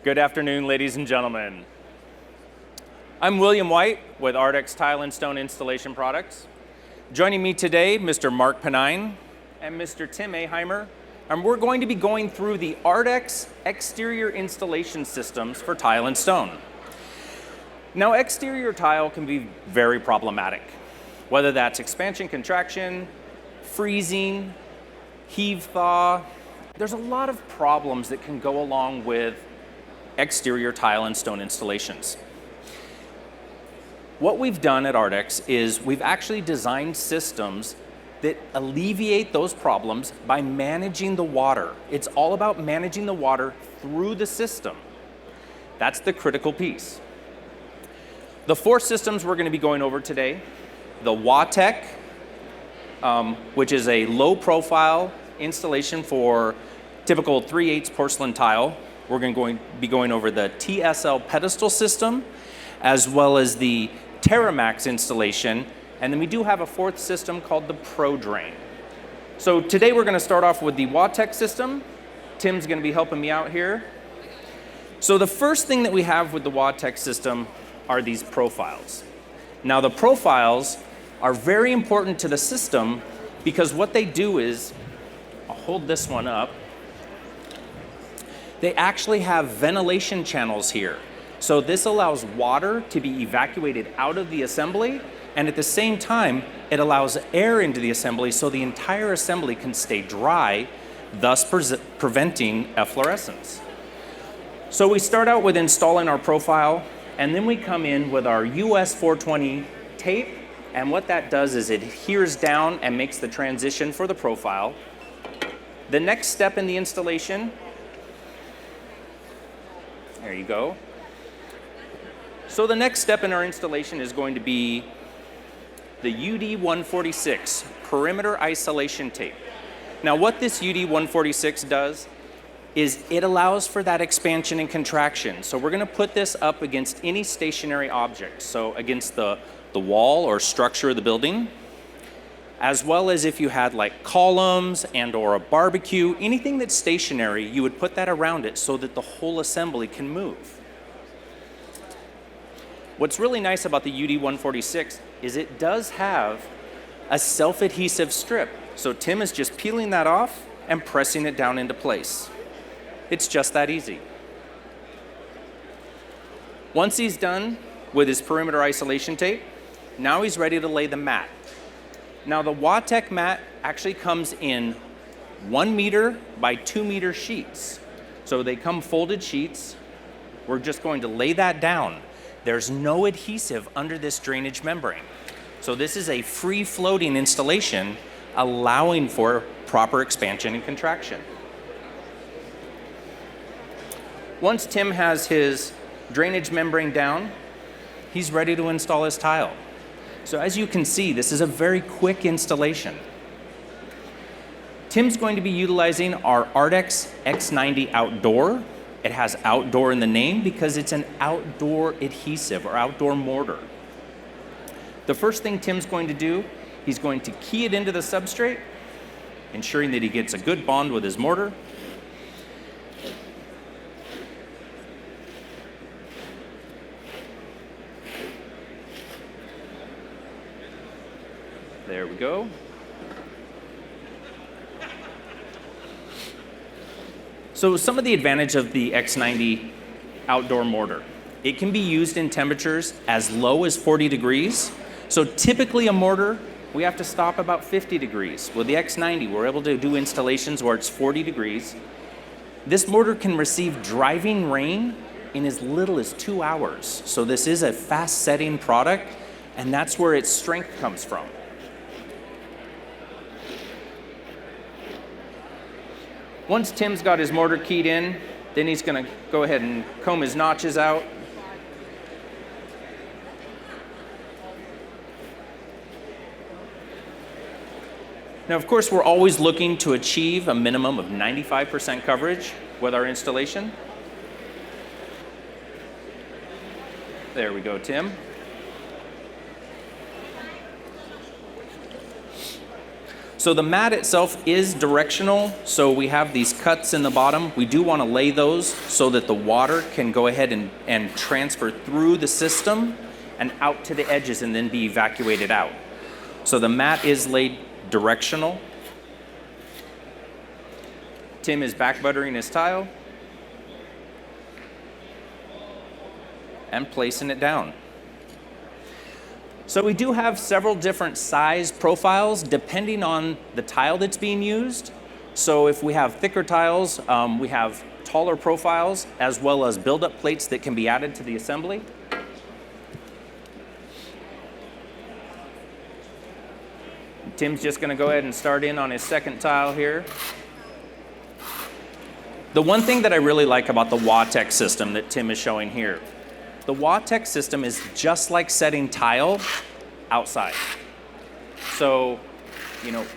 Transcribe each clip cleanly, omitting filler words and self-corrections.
Good afternoon, ladies and gentlemen. I'm William White with ARDEX Tile and Stone Installation Products. Joining me today, Mr. Mark Penine and Mr. Tim Aheimer, and we're going to be going through the ARDEX exterior installation systems for tile and stone. Now, exterior tile can be very problematic, whether that's expansion, contraction, freezing, heave thaw. There's a lot of problems that can go along with exterior tile and stone installations. What we've done at ARDEX is we've actually designed systems that alleviate those problems by managing the water. It's all about managing the water through the system. That's the critical piece. The four systems we're going to be going over today: the Watech, which is a low profile installation for typical 3/8 porcelain tile. We're going to be going over the TSL pedestal system, as well as the Terramax installation, and then we do have a fourth system called the Pro Drain. So today we're going to start off with the Watech system. Tim's going to be helping me out here. So the first thing that we have with the Watech system are these profiles. Now the profiles are very important to the system because what they do is, I'll hold this one up, they actually have ventilation channels here. So this allows water to be evacuated out of the assembly, and at the same time, it allows air into the assembly so the entire assembly can stay dry, thus preventing efflorescence. So we start out with installing our profile, and then we come in with our US 420 tape, and what that does is it adheres down and makes the transition for the profile. The next step in the installation, there you go. So the next step in our installation is going to be the UD 146 perimeter isolation tape. Now what this UD 146 does is it allows for that expansion and contraction. So we're going to put this up against any stationary object, so against the wall or structure of the building, as well as if you had like columns and or a barbecue, anything that's stationary, you would put that around it so that the whole assembly can move. What's really nice about the UD 146 is it does have a self-adhesive strip. So Tim is just peeling that off and pressing it down into place. It's just that easy. Once he's done with his perimeter isolation tape, now he's ready to lay the mat. Now the Watech mat actually comes in 1 meter by 2 meter sheets. So they come folded sheets. We're just going to lay that down. There's no adhesive under this drainage membrane. So this is a free floating installation allowing for proper expansion and contraction. Once Tim has his drainage membrane down, he's ready to install his tile. So as you can see, this is a very quick installation. Tim's going to be utilizing our ARDEX X90 Outdoor. It has outdoor in the name because it's an outdoor adhesive or outdoor mortar. The first thing Tim's going to do, he's going to key it into the substrate, ensuring that he gets a good bond with his mortar. There we go. So some of the advantage of the X90 outdoor mortar, it can be used in temperatures as low as 40 degrees. So typically a mortar, we have to stop about 50 degrees. With the X90, we're able to do installations where it's 40 degrees. This mortar can receive driving rain in as little as 2 hours. So this is a fast setting product, and that's where its strength comes from. Once Tim's got his mortar keyed in, then he's going to go ahead and comb his notches out. Now, of course, we're always looking to achieve a minimum of 95% coverage with our installation. There we go, Tim. So the mat itself is directional, so we have these cuts in the bottom. We do want to lay those so that the water can go ahead and transfer through the system and out to the edges and then be evacuated out. So the mat is laid directional. Tim is back buttering his tile and placing it down. So we do have several different size profiles depending on the tile that's being used. So if we have thicker tiles, we have taller profiles as well as build-up plates that can be added to the assembly. Tim's just going to go ahead and start in on his second tile here. The one thing that I really like about the Watech system that Tim is showing here, the Watech system is just like setting tile outside. So,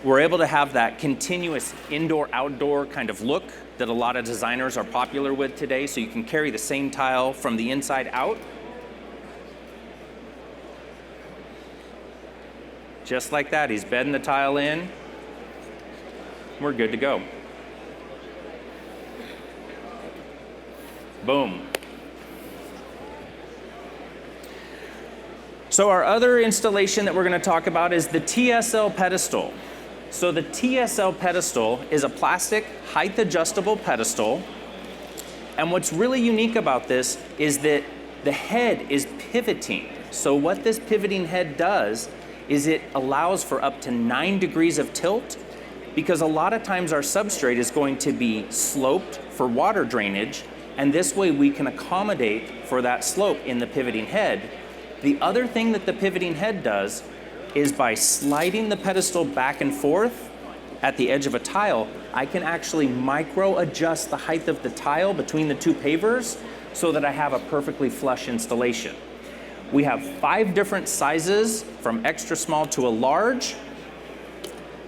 we're able to have that continuous indoor-outdoor kind of look that a lot of designers are popular with today, so you can carry the same tile from the inside out. Just like that, he's bedding the tile in. We're good to go. Boom. So our other installation that we're going to talk about is the TSL pedestal. So the TSL pedestal is a plastic height adjustable pedestal. And what's really unique about this is that the head is pivoting. So what this pivoting head does is it allows for up to 9 degrees of tilt, because a lot of times our substrate is going to be sloped for water drainage, and this way we can accommodate for that slope in the pivoting head. The other thing that the pivoting head does is by sliding the pedestal back and forth at the edge of a tile, I can actually micro adjust the height of the tile between the two pavers so that I have a perfectly flush installation. We have 5 different sizes from extra small to a large,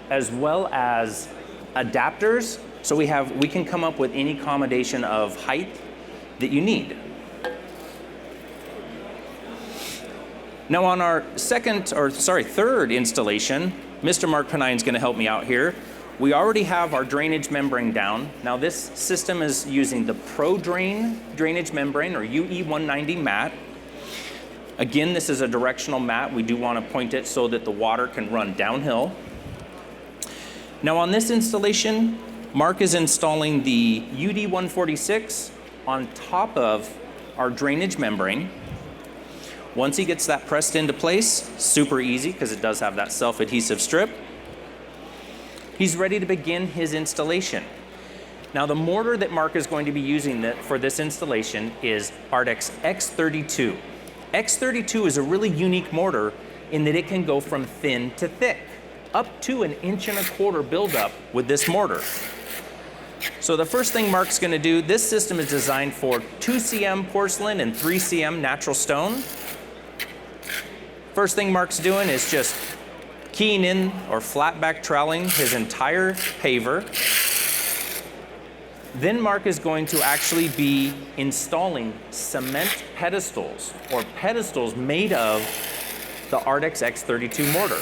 as well as adapters. So we can come up with any combination of height that you need. Now on our third installation, Mr. Mark Penine is going to help me out here. We already have our drainage membrane down. Now this system is using the ProDrain drainage membrane, or UE190 mat. Again, this is a directional mat. We do want to point it so that the water can run downhill. Now on this installation, Mark is installing the UD146 on top of our drainage membrane. Once he gets that pressed into place, super easy because it does have that self-adhesive strip, he's ready to begin his installation. Now the mortar that Mark is going to be using for this installation is ARDEX X32. X32 is a really unique mortar in that it can go from thin to thick, up to 1.25 inch buildup with this mortar. So the first thing Mark's going to do, this system is designed for 2 cm porcelain and 3 cm natural stone. First thing Mark's doing is just keying in or flat back troweling his entire paver. Then Mark is going to actually be installing cement pedestals, or pedestals made of the ARDEX X32 mortar.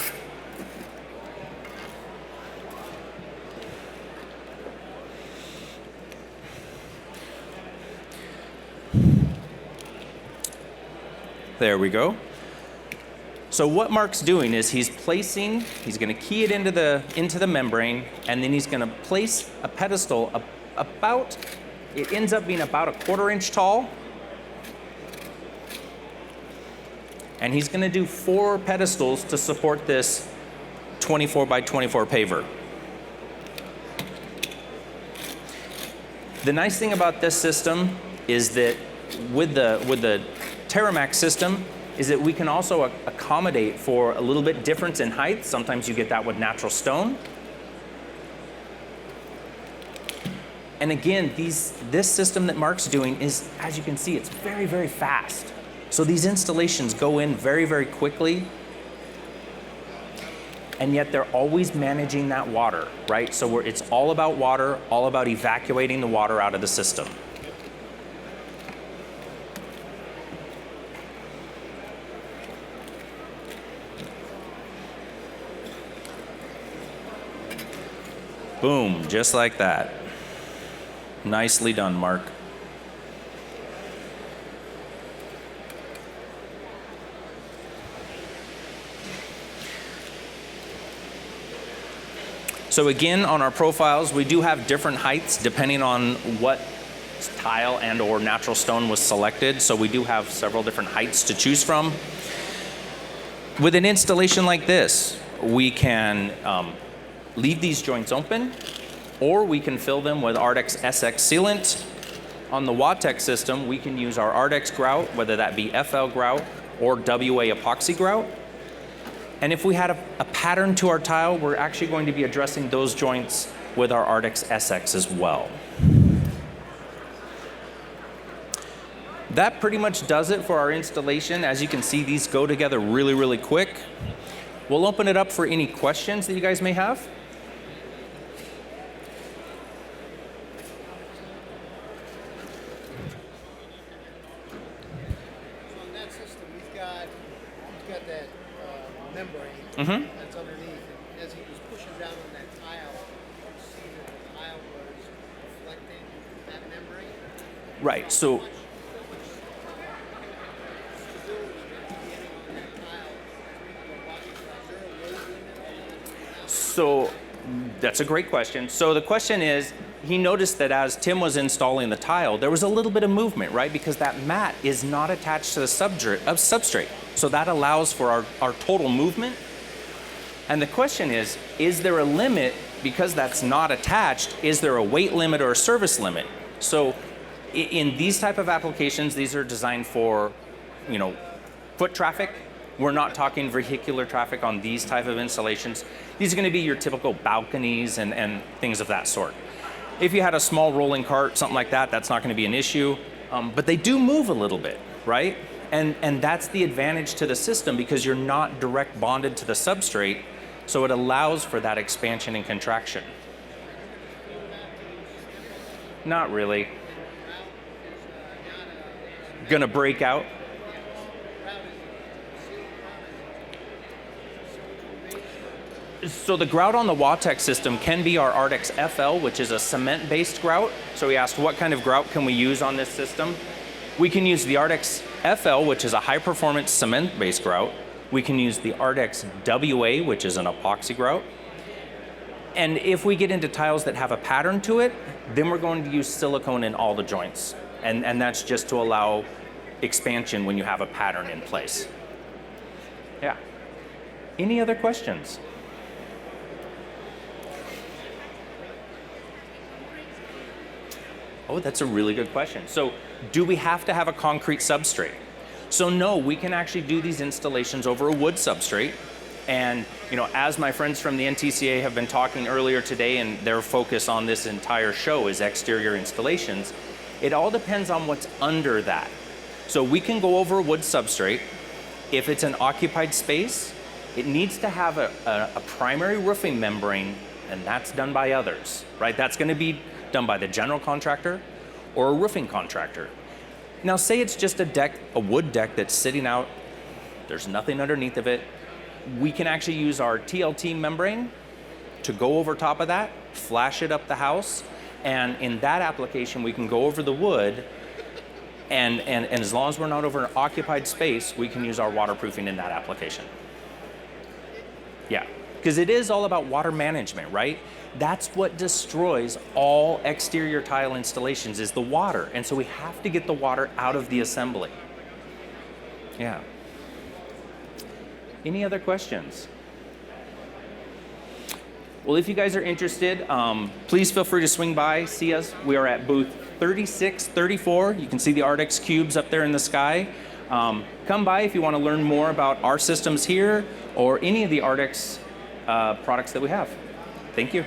There we go. So what Mark's doing is he's going to key it into the membrane, and then he's going to place a pedestal it ends up being about 1/4 inch tall. And he's going to do 4 pedestals to support this 24 by 24 paver. The nice thing about this system is that with the Terramax system is that we can also accommodate for a little bit difference in height. Sometimes you get that with natural stone. And again, this system that Mark's doing is, as you can see, it's very, very fast. So these installations go in very, very quickly. And yet they're always managing that water, right? So it's all about water, all about evacuating the water out of the system. Boom, just like that. Nicely done, Mark. So again, on our profiles, we do have different heights depending on what tile and or natural stone was selected. So we do have several different heights to choose from. With an installation like this, we can leave these joints open, or we can fill them with ARDEX SX sealant. On the Watech system, we can use our ARDEX grout, whether that be FL grout or WA epoxy grout. And if we had a pattern to our tile, we're actually going to be addressing those joints with our ARDEX SX as well. That pretty much does it for our installation. As you can see, these go together really, really quick. We'll open it up for any questions that you guys may have. So on that system, we've got that membrane that's underneath. And as he was pushing down on that tile, you see that the tile was reflecting that membrane. Right, so that's a great question. So the question is, he noticed that as Tim was installing the tile, there was a little bit of movement, right? Because that mat is not attached to the substrate. So that allows for our total movement. And the question is there a limit, because that's not attached, is there a weight limit or a service limit? So in these type of applications, these are designed for, foot traffic. We're not talking vehicular traffic on these type of installations. These are going to be your typical balconies and things of that sort. If you had a small rolling cart, something like that, that's not going to be an issue. But they do move a little bit, right? And that's the advantage to the system, because you're not direct bonded to the substrate, so it allows for that expansion and contraction. Not really. Gonna break out. So the grout on the Watech system can be our ARDEX FL, which is a cement-based grout. So we asked, what kind of grout can we use on this system? We can use the ARDEX FL, which is a high-performance cement-based grout. We can use the ARDEX WA, which is an epoxy grout. And if we get into tiles that have a pattern to it, then we're going to use silicone in all the joints. And that's just to allow expansion when you have a pattern in place. Yeah. Any other questions? Oh, that's a really good question. So do we have to have a concrete substrate? So no, we can actually do these installations over a wood substrate. And as my friends from the NTCA have been talking earlier today, and their focus on this entire show is exterior installations, it all depends on what's under that. So we can go over a wood substrate. If it's an occupied space, it needs to have a primary roofing membrane, and that's done by others, right? That's going to be done by the general contractor or a roofing contractor. Now say it's just a wood deck that's sitting out, there's nothing underneath of it. We can actually use our TLT membrane to go over top of that, flash it up the house, and in that application we can go over the wood, and as long as we're not over an occupied space, we can use our waterproofing in that application. Yeah, because it is all about water management, right? That's what destroys all exterior tile installations, is the water. And so we have to get the water out of the assembly. Yeah. Any other questions? Well, if you guys are interested, please feel free to swing by, see us. We are at booth 3634. You can see the ARDEX cubes up there in the sky. Come by if you want to learn more about our systems here or any of the ARDEX products that we have. Thank you.